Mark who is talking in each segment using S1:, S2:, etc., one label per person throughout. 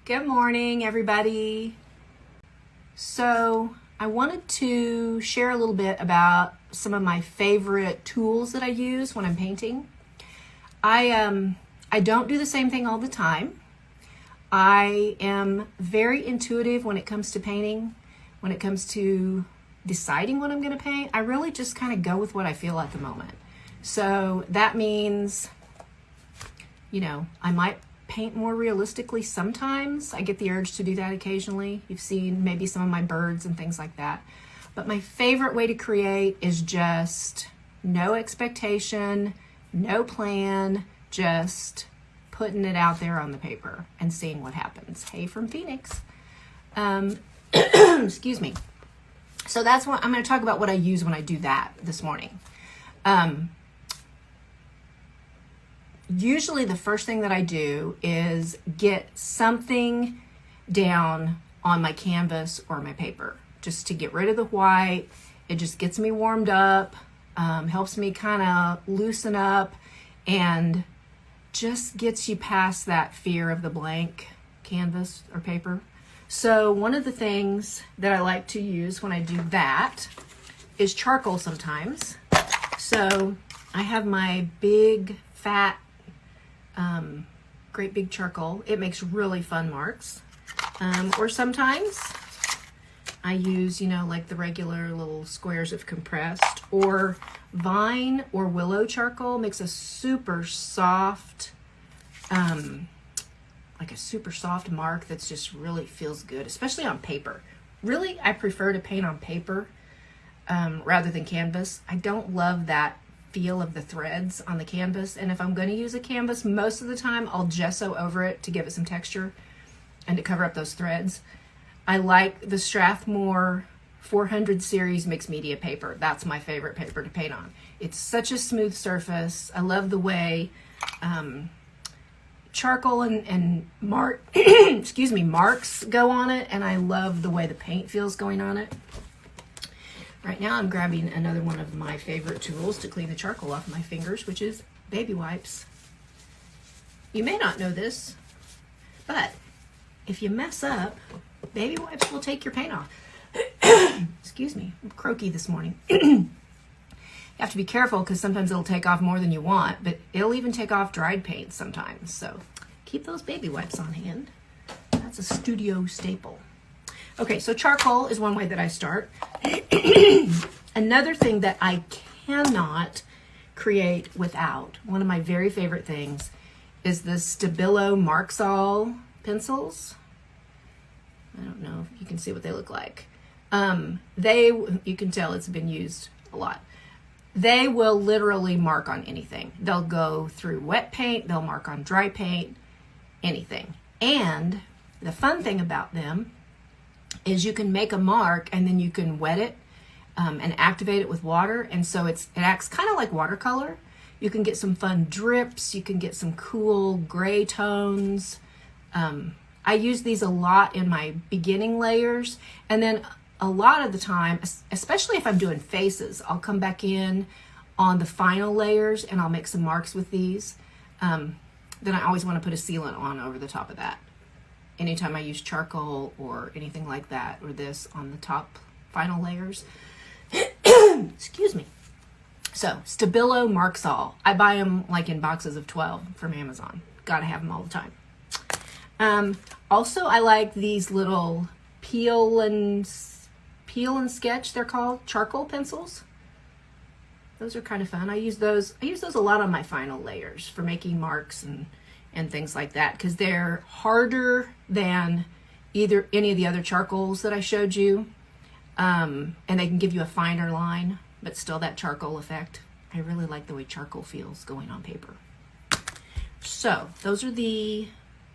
S1: Good morning, everybody. So I wanted to share a little bit about some of my favorite tools that I use when I'm painting. I don't do the same thing all the time. I am very intuitive when it comes to painting. When it comes to deciding what I'm going to paint, I really just kind of go with what I feel at the moment. So that means, I might paint more realistically sometimes. I get the urge to do that occasionally. You've seen maybe some of my birds and things like that. But my favorite way to create is just no expectation, no plan, just putting it out there on the paper and seeing what happens. Hey from Phoenix. Excuse me. So that's what I'm going to talk about, what I use when I do that this morning. Usually the first thing that I do is get something down on my canvas or my paper just to get rid of the white. It just gets me warmed up, helps me kind of loosen up, and just gets you past that fear of the blank canvas or paper. So one of the things that I like to use when I do that is charcoal sometimes. So I have my big fat great big charcoal. It makes really fun marks. Or sometimes I use, like the regular little squares of compressed, or vine or willow charcoal makes a super soft, like a super soft mark that's just really feels good, especially on paper. Really, I prefer to paint on paper rather than canvas. I don't love that feel of the threads on the canvas, and if I'm going to use a canvas, most of the time I'll gesso over it to give it some texture and to cover up those threads. I like the Strathmore 400 series mixed media paper. That's my favorite paper to paint on. It's such a smooth surface. I love the way charcoal and marks go on it, and I love the way the paint feels going on it. Right now I'm grabbing another one of my favorite tools to clean the charcoal off my fingers, which is baby wipes. You may not know this, but if you mess up, baby wipes will take your paint off. Excuse me, I'm croaky this morning. You have to be careful because sometimes it'll take off more than you want, but it'll even take off dried paint sometimes. So keep those baby wipes on hand. That's a studio staple. Okay, so charcoal is one way that I start. Another thing that I cannot create without, one of my very favorite things, is the Stabilo Marxall pencils. I don't know if you can see what they look like. You can tell it's been used a lot. They will literally mark on anything. They'll go through wet paint, they'll mark on dry paint, anything. And the fun thing about them is you can make a mark and then you can wet it and activate it with water, and so it acts kind of like watercolor. You can get some fun drips, you can get some cool gray tones. I use these a lot in my beginning layers, and then a lot of the time, especially if I'm doing faces, I'll come back in on the final layers and I'll make some marks with these. Then I always want to put a sealant on over the top of that. Anytime I use charcoal or anything like that, or this on the top final layers. Excuse me. So, Stabilo Marxall. I buy them like in boxes of 12 from Amazon. Gotta have them all the time. Also, I like these little peel and sketch, they're called, charcoal pencils. Those are kind of fun. I use those a lot on my final layers for making marks and things like that, because they're harder than any of the other charcoals that I showed you, and they can give you a finer line, but still that charcoal effect. I really like the way charcoal feels going on paper. So those are the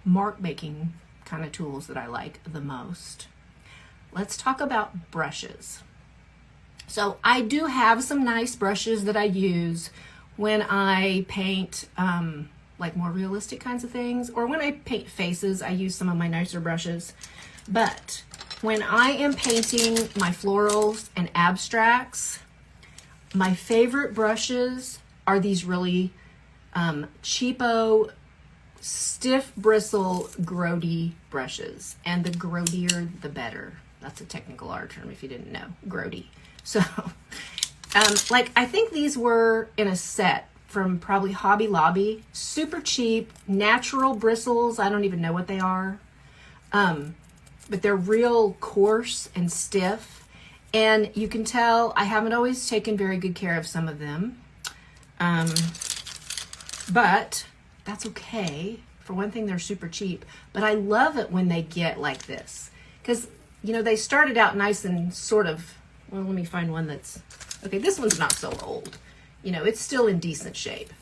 S1: mark making kind of tools that I like the most. Let's talk about brushes. So I do have some nice brushes that I use when I paint like more realistic kinds of things, or when I paint faces, I use some of my nicer brushes. But when I am painting my florals and abstracts, my favorite brushes are these really cheapo stiff bristle grody brushes, and the grodier the better. That's a technical art term if you didn't know, grody. So like I think these were in a set from probably Hobby Lobby, super cheap, natural bristles. I don't even know what they are, but they're real coarse and stiff, and you can tell I haven't always taken very good care of some of them, but that's okay. For one thing, they're super cheap, but I love it when they get like this, because you know they started out nice and sort of, well, let me find one that's okay. This one's not so old, you know, it's still in decent shape,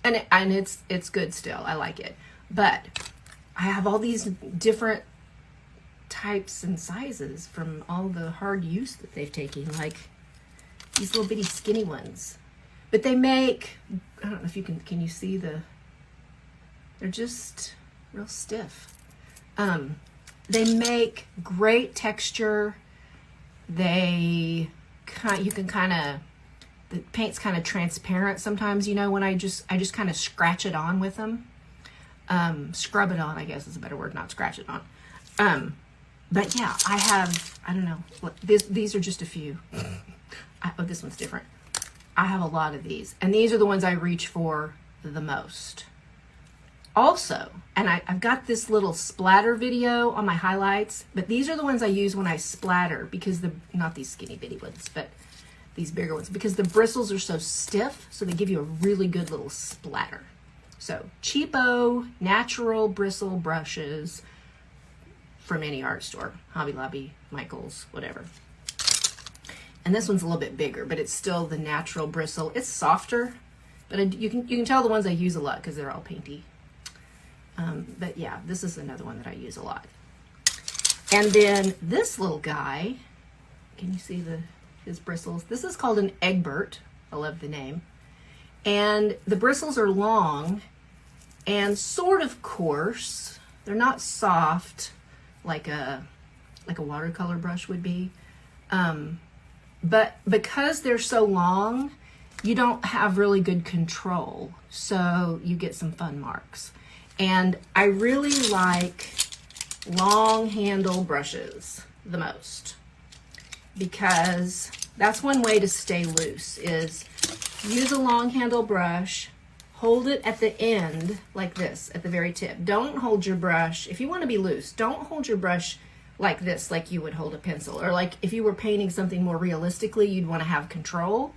S1: and it's good still. I like it, but I have all these different types and sizes from all the hard use that they've taken, like these little bitty skinny ones. But they make, I don't know if you can you see they're just real stiff. They make great texture. You can kind of, the paint's kind of transparent sometimes, you know, when I just kind of scratch it on with them. Scrub it on, I guess is a better word, not scratch it on. But yeah, I don't know, these are just a few. Oh, this one's different. I have a lot of these, and these are the ones I reach for the most. Also, and I've got this little splatter video on my highlights, but these are the ones I use when I splatter, because not these skinny bitty ones, but these bigger ones, because the bristles are so stiff, so they give you a really good little splatter. So cheapo, natural bristle brushes from any art store, Hobby Lobby, Michaels, whatever. And this one's a little bit bigger, but it's still the natural bristle. It's softer, but you can tell the ones I use a lot because they're all painty. But yeah, this is another one that I use a lot. And then this little guy, can you see his bristles? This is called an Egbert. I love the name. And the bristles are long and sort of coarse. They're not soft like a watercolor brush would be. But because they're so long, you don't have really good control, so you get some fun marks. And I really like long handle brushes the most, because that's one way to stay loose, is use a long handle brush, hold it at the end like this, at the very tip. Don't hold your brush, if you want to be loose, don't hold your brush like this, like you would hold a pencil, or like if you were painting something more realistically, you'd want to have control.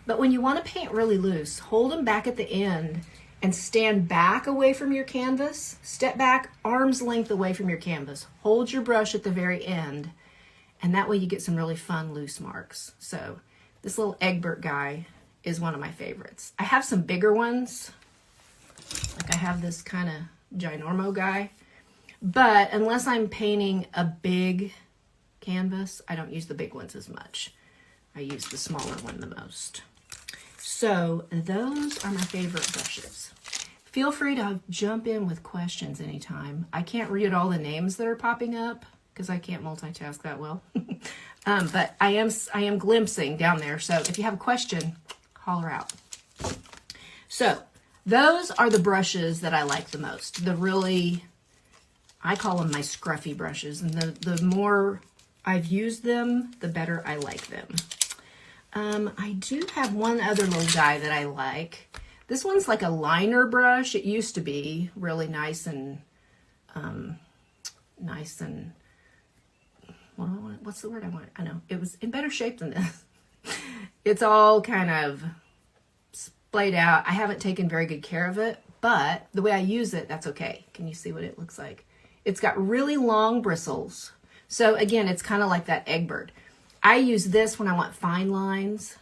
S1: But when you want to paint really loose, hold them back at the end and stand back away from your canvas. Step back, arm's length away from your canvas. Hold your brush at the very end, and that way you get some really fun loose marks. So this little Egbert guy is one of my favorites. I have some bigger ones, like I have this kind of ginormo guy. But unless I'm painting a big canvas, I don't use the big ones as much. I use the smaller one the most. So those are my favorite brushes. Feel free to jump in with questions anytime. I can't read all the names that are popping up because I can't multitask that well. But I am glimpsing down there. So if you have a question, holler out. So those are the brushes that I like the most. The really, I call them my scruffy brushes, and the more I've used them, the better I like them. I do have one other little guy that I like. This one's like a liner brush. It used to be really nice and, what's the word I want? I know, it was in better shape than this. It's all kind of splayed out. I haven't taken very good care of it, but the way I use it, that's okay. Can you see what it looks like? It's got really long bristles. So again, it's kind of like that Egbert. I use this when I want fine lines.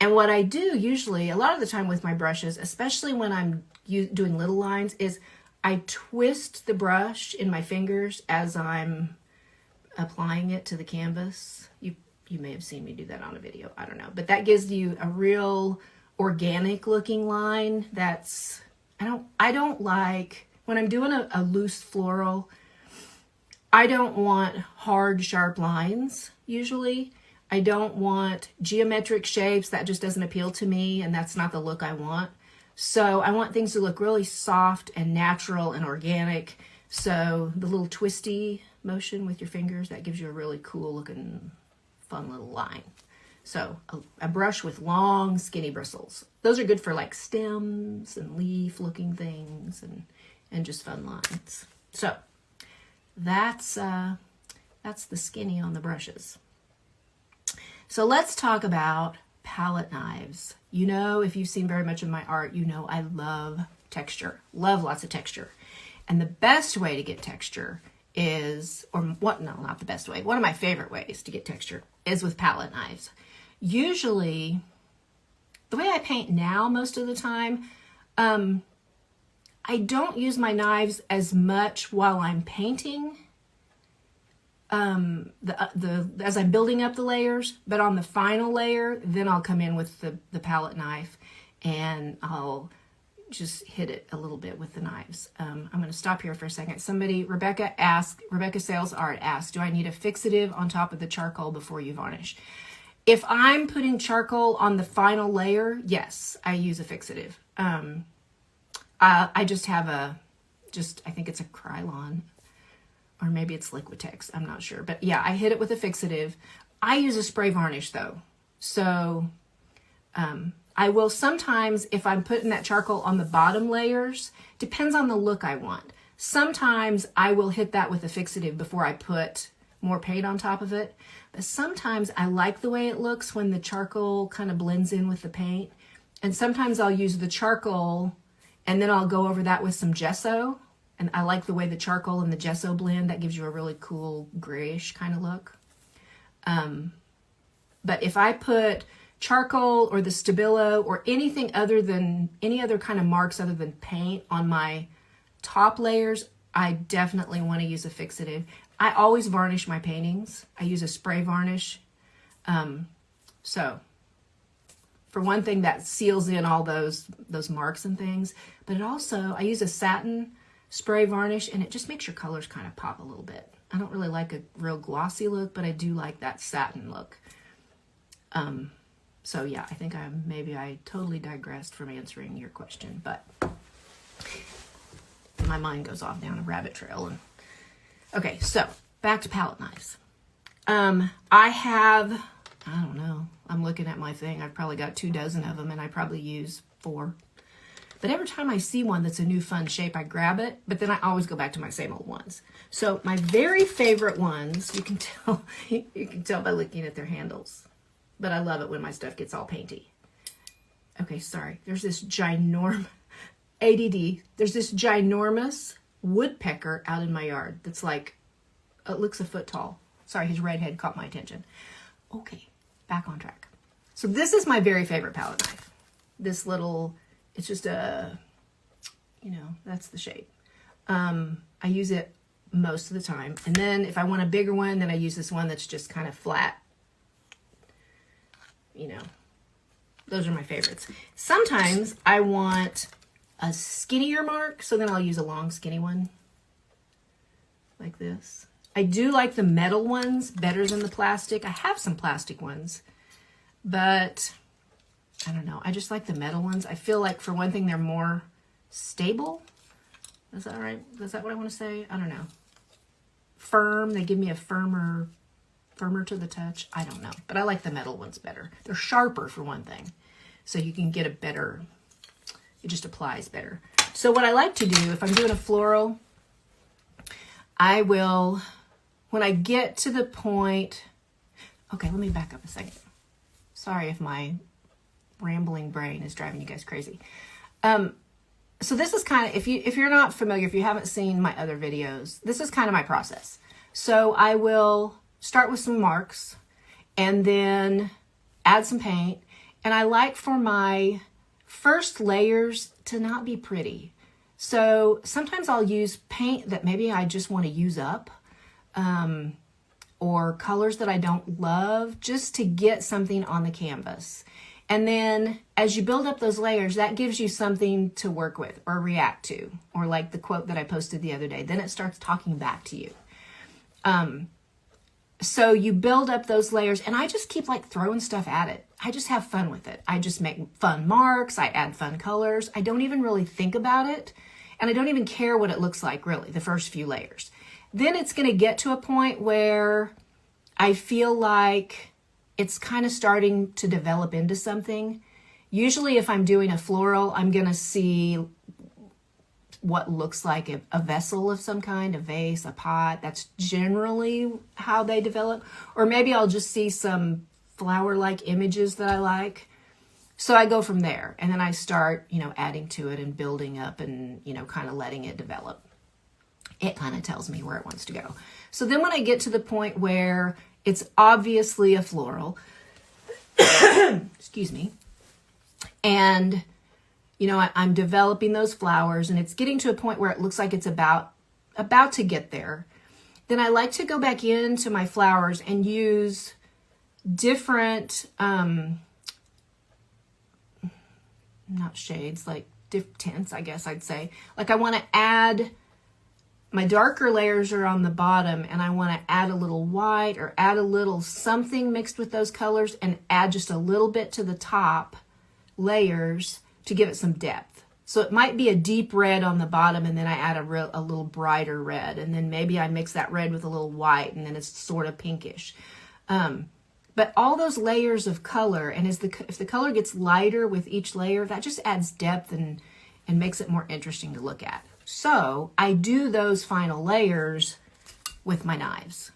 S1: And what I do usually, a lot of the time with my brushes, especially when I'm doing little lines, is I twist the brush in my fingers as I'm applying it to the canvas. You may have seen me do that on a video, I don't know. But that gives you a real organic looking line. That's, I don't like, when I'm doing a loose floral, I don't want hard, sharp lines, usually. I don't want geometric shapes. That just doesn't appeal to me, and that's not the look I want. So I want things to look really soft and natural and organic. So the little twisty motion with your fingers, that gives you a really cool looking, fun little line. So a brush with long, skinny bristles. Those are good for like stems and leaf looking things and just fun lines. So that's the skinny on the brushes. So let's talk about palette knives. You know, if you've seen very much of my art, you know I love texture, love lots of texture. And the best way to get texture is, or what, no, not the best way. One of my favorite ways to get texture is with palette knives. Usually, the way I paint now most of the time, I don't use my knives as much while I'm painting, as I'm building up the layers, but on the final layer, then I'll come in with the palette knife and I'll just hit it a little bit with the knives. I'm going to stop here for a second. Rebecca Sales Art asked, do I need a fixative on top of the charcoal before you varnish? If I'm putting charcoal on the final layer, yes, I use a fixative. I just have I think it's a Krylon, or maybe it's Liquitex, I'm not sure. But yeah, I hit it with a fixative. I use a spray varnish though. So I will sometimes, if I'm putting that charcoal on the bottom layers, depends on the look I want. Sometimes I will hit that with a fixative before I put more paint on top of it. But sometimes I like the way it looks when the charcoal kind of blends in with the paint. And sometimes I'll use the charcoal and then I'll go over that with some gesso. And I like the way the charcoal and the gesso blend. That gives you a really cool grayish kind of look. But if I put charcoal or the Stabilo or anything other than, any other kind of marks other than paint on my top layers, I definitely want to use a fixative. I always varnish my paintings. I use a spray varnish. So for one thing, that seals in all those marks and things. But it also, I use a satin spray varnish and it just makes your colors kind of pop a little bit. I don't really like a real glossy look, but I do like that satin look. So yeah, I think I totally digressed from answering your question, but my mind goes off down a rabbit trail. Okay, so back to palette knives. I don't know, I'm looking at my thing. I've probably got 24 of them and I probably use 4. But every time I see one that's a new fun shape, I grab it, but then I always go back to my same old ones. So my very favorite ones, you can tell by looking at their handles. But I love it when my stuff gets all painty. Okay, sorry. There's this ginormous, ADD, there's this ginormous woodpecker out in my yard that's like, it looks a foot tall. Sorry, his red head caught my attention. Okay, back on track. So this is my very favorite palette knife. This little, it's just that's the shape. I use it most of the time. And then if I want a bigger one, then I use this one that's just kind of flat. Those are my favorites. Sometimes I want a skinnier mark, so then I'll use a long skinny one like this. I do like the metal ones better than the plastic. I have some plastic ones, but I don't know. I just like the metal ones. I feel like, for one thing, they're more stable. Is that right? Is that what I want to say? I don't know. Firm. They give me a firmer to the touch. I don't know. But I like the metal ones better. They're sharper, for one thing. So you can get a better, it just applies better. So what I like to do, if I'm doing a floral, I will, when I get to the point, okay, let me back up a second. Sorry if my rambling brain is driving you guys crazy. So this is kind of, if you're not familiar, if you haven't seen my other videos, this is kind of my process. So I will start with some marks and then add some paint. And I like for my first layers to not be pretty. So sometimes I'll use paint that maybe I just want to use up, or colors that I don't love, just to get something on the canvas. And then as you build up those layers, that gives you something to work with or react to, or like the quote that I posted the other day, then it starts talking back to you. So you build up those layers, and I just keep like throwing stuff at it. I just have fun with it. I just make fun marks. I add fun colors. I don't even really think about it. And I don't even care what it looks like, really, the first few layers. Then it's going to get to a point where I feel like it's kind of starting to develop into something. Usually if I'm doing a floral, I'm going to see what looks like a vessel of some kind, a vase, a pot. That's generally how they develop. Or maybe I'll just see some flower-like images that I like. So I go from there, and then I start, adding to it and building up and, kind of letting it develop. It kind of tells me where it wants to go. So then when I get to the point where it's obviously a floral, excuse me, and I'm developing those flowers, and it's getting to a point where it looks like it's about to get there, then I like to go back into my flowers and use different, not shades, like different tints, I guess I'd say. Like I want to add, my darker layers are on the bottom, and I want to add a little white or add a little something mixed with those colors and add just a little bit to the top layers to give it some depth. So it might be a deep red on the bottom, and then I add a little brighter red, and then maybe I mix that red with a little white, and then it's sort of pinkish. But all those layers of color, and if the color gets lighter with each layer, that just adds depth and makes it more interesting to look at. So I do those final layers with my knives,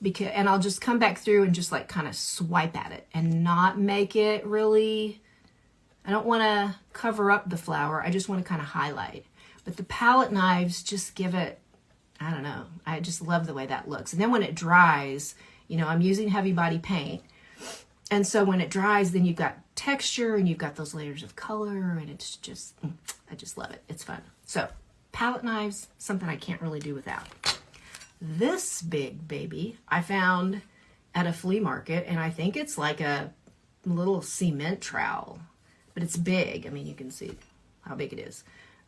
S1: and I'll just come back through and just like kind of swipe at it and not make it really, I don't want to cover up the flower. I just want to kind of highlight. But the palette knives just give it, I don't know, I just love the way that looks. And then when it dries, I'm using heavy body paint. And so when it dries, then you've got texture and you've got those layers of color, and it's just, I just love it. It's fun. So palette knives, something I can't really do without. This big baby I found at a flea market, and I think it's like a little cement trowel, but it's big. I mean, you can see how big it is.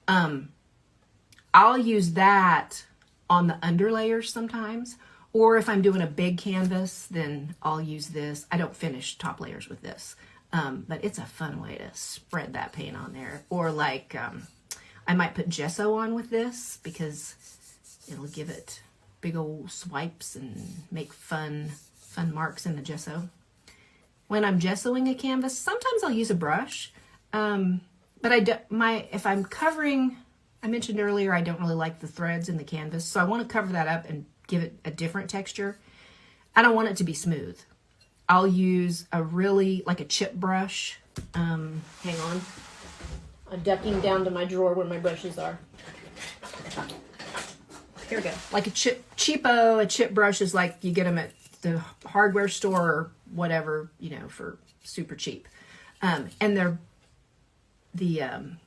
S1: I'll use that on the underlayers sometimes. Or if I'm doing a big canvas, then I'll use this. I don't finish top layers with this, but it's a fun way to spread that paint on there. Or like, I might put gesso on with this because it'll give it big old swipes and make fun marks in the gesso. When I'm gessoing a canvas, sometimes I'll use a brush, but if I'm covering, I mentioned earlier, I don't really like the threads in the canvas, so I want to cover that up and give it a different texture. I don't want it to be smooth. I'll use like a chip brush. Hang on. I'm ducking down to my drawer where my brushes are. Here we go. Like a chip brush is like you get them at the hardware store or whatever, for super cheap. And the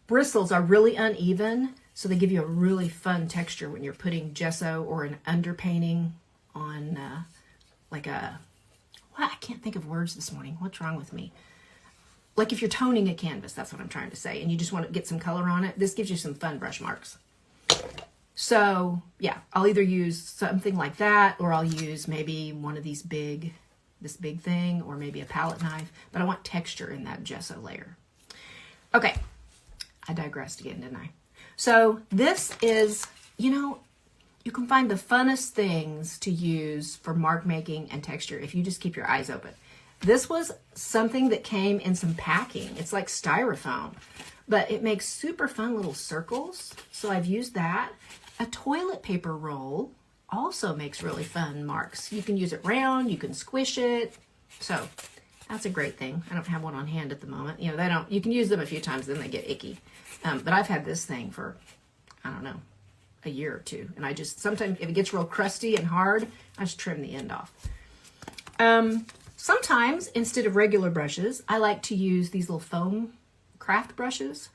S1: bristles are really uneven, so they give you a really fun texture when you're putting gesso or an underpainting on I can't think of words this morning. What's wrong with me? Like if you're toning a canvas, that's what I'm trying to say, and you just want to get some color on it, this gives you some fun brush marks. So yeah, I'll either use something like that, or I'll use maybe one of this big thing, or maybe a palette knife, but I want texture in that gesso layer. Okay, I digressed again, didn't I? So this is, you can find the funnest things to use for mark making and texture if you just keep your eyes open. This was something that came in some packing. It's like styrofoam, but it makes super fun little circles. So I've used that. A toilet paper roll also makes really fun marks. You can use it round, you can squish it. So that's a great thing. I don't have one on hand at the moment. You can use them a few times, then they get icky. But I've had this thing for, I don't know, a year or two. And I just, sometimes if it gets real crusty and hard, I just trim the end off. Sometimes instead of regular brushes, I like to use these little foam craft brushes.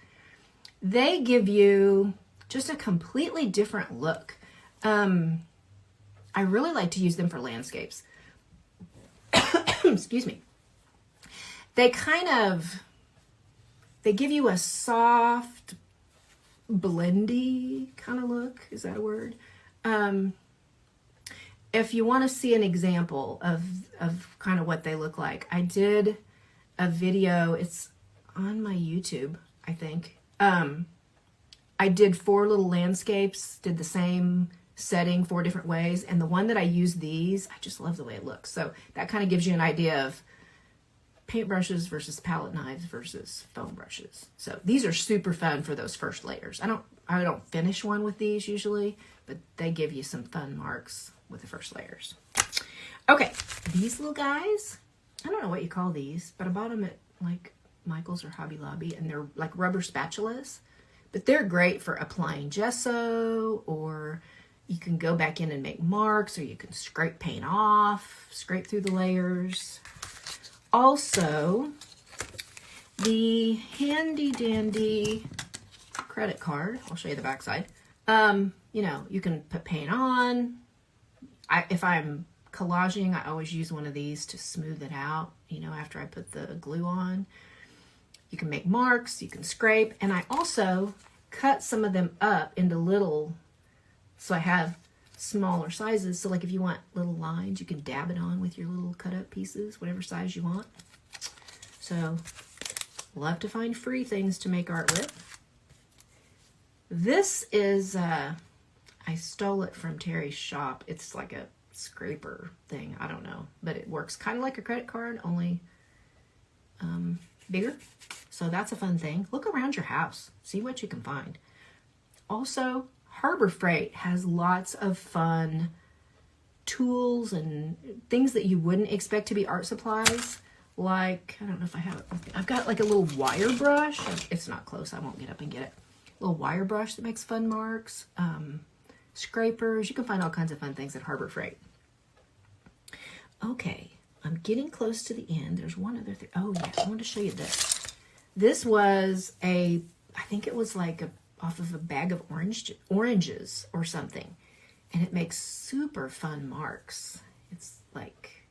S1: They give you just a completely different look. I really like to use them for landscapes. Excuse me. They give you a soft, blendy kind of look. Is that a word? if you want to see an example of kind of what they look like, I did a video. It's on my YouTube, I think. I did 4 little landscapes, did the same setting 4 different ways, and the one that I used these, I just love the way it looks. So that kind of gives you an idea of paintbrushes versus palette knives versus foam brushes. So these are super fun for those first layers. I don't finish one with these usually, but they give you some fun marks with the first layers. Okay, these little guys, I don't know what you call these, but I bought them at like Michael's or Hobby Lobby, and they're like rubber spatulas, but they're great for applying gesso, or you can go back in and make marks, or you can scrape paint off, scrape through the layers. Also, the handy dandy credit card, I'll show you the back side. You know, you can put paint on. If I'm collaging, I always use one of these to smooth it out, you know, after I put the glue on. You can make marks, you can scrape, and I also cut some of them up into little, so I have smaller sizes. So like if you want little lines, you can dab it on with your little cut up pieces, whatever size you want. So love to find free things to make art with. This is, I stole it from Terry's shop. It's like a scraper thing, I don't know, but it works kind of like a credit card, only bigger. So that's a fun thing. Look around your house, see what you can find. Also, Harbor Freight has lots of fun tools and things that you wouldn't expect to be art supplies. Like, I don't know if I have it. I've got like a little wire brush. It's not close, I won't get up and get it. A little wire brush that makes fun marks. Scrapers. You can find all kinds of fun things at Harbor Freight. Okay, I'm getting close to the end. There's one other thing. Oh yeah, I want to show you this. This was I think it was like off of a bag of oranges or something. And it makes super fun marks. It's like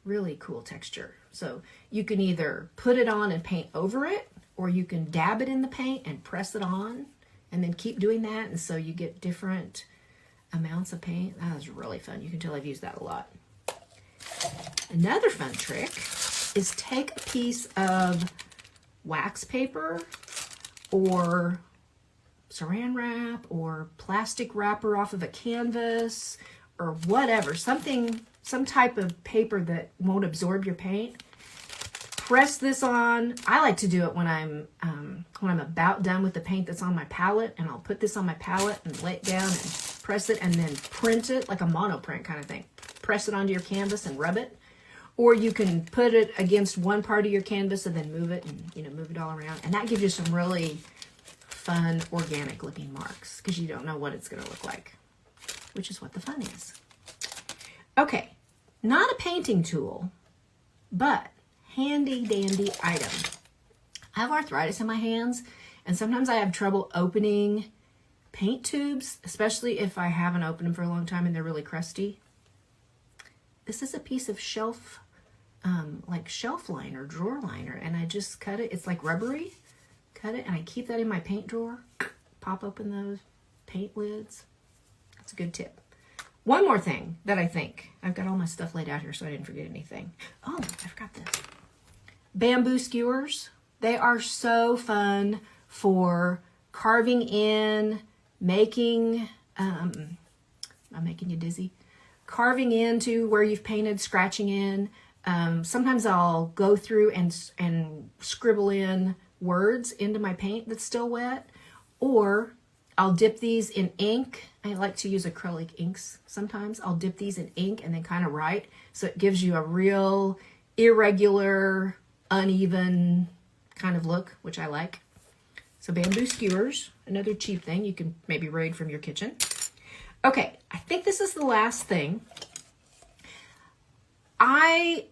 S1: really cool texture. So you can either put it on and paint over it, or you can dab it in the paint and press it on and then keep doing that. And so you get different amounts of paint. That was really fun. You can tell I've used that a lot. Another fun trick is take a piece of wax paper or saran wrap or plastic wrapper off of a canvas or whatever, some type of paper that won't absorb your paint. Press this on. I like to do it when I'm about done with the paint that's on my palette, and I'll put this on my palette and lay it down and press it and then print it like a monoprint kind of thing. Press it onto your canvas and rub it. Or you can put it against one part of your canvas and then move it and, you know, move it all around. And that gives you some really fun, organic looking marks because you don't know what it's going to look like, which is what the fun is. Okay, not a painting tool, but handy dandy item. I have arthritis in my hands, and sometimes I have trouble opening paint tubes, especially if I haven't opened them for a long time and they're really crusty. This is a piece of shelf, like shelf liner, drawer liner, and I just cut it. It's like rubbery. Cut it, and I keep that in my paint drawer. Pop open those paint lids. That's a good tip. One more thing that I think, I've got all my stuff laid out here so I didn't forget anything. Oh, I forgot this. Bamboo skewers. They are so fun for carving in, making, I'm making you dizzy. Carving into where you've painted, scratching in. Sometimes I'll go through and scribble in words into my paint that's still wet, or I'll dip these in ink. I like to use acrylic inks sometimes. I'll dip these in ink and then kind of write, so it gives you a real irregular, uneven kind of look, which I like. So bamboo skewers, another cheap thing you can maybe raid from your kitchen. Okay, I think this is the last thing. I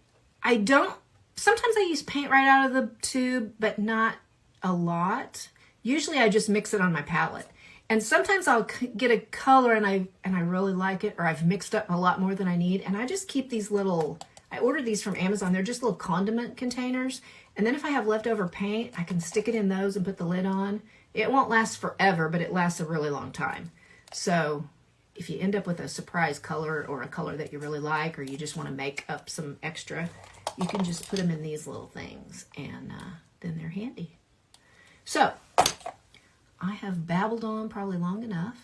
S1: don't, sometimes I use paint right out of the tube, but not a lot. Usually I just mix it on my palette. And sometimes I'll get a color and I really like it, or I've mixed up a lot more than I need. And I just keep these little, I ordered these from Amazon. They're just little condiment containers. And then if I have leftover paint, I can stick it in those and put the lid on. It won't last forever, but it lasts a really long time. So if you end up with a surprise color or a color that you really like, or you just want to make up some extra, you can just put them in these little things, and then they're handy. So, I have babbled on probably long enough.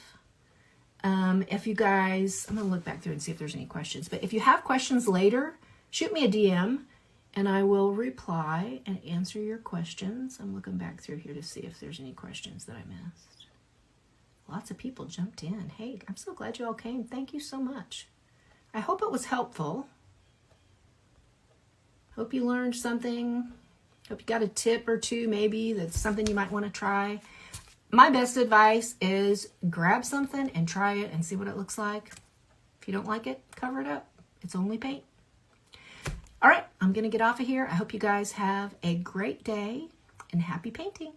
S1: If you guys, I'm going to look back through and see if there's any questions, but if you have questions later, shoot me a DM, and I will reply and answer your questions. I'm looking back through here to see if there's any questions that I missed. Lots of people jumped in. Hey, I'm so glad you all came. Thank you so much. I hope it was helpful. Hope you learned something. Hope you got a tip or two maybe that's something you might want to try. My best advice is grab something and try it and see what it looks like. If you don't like it, cover it up. It's only paint. All right, I'm going to get off of here. I hope you guys have a great day and happy painting.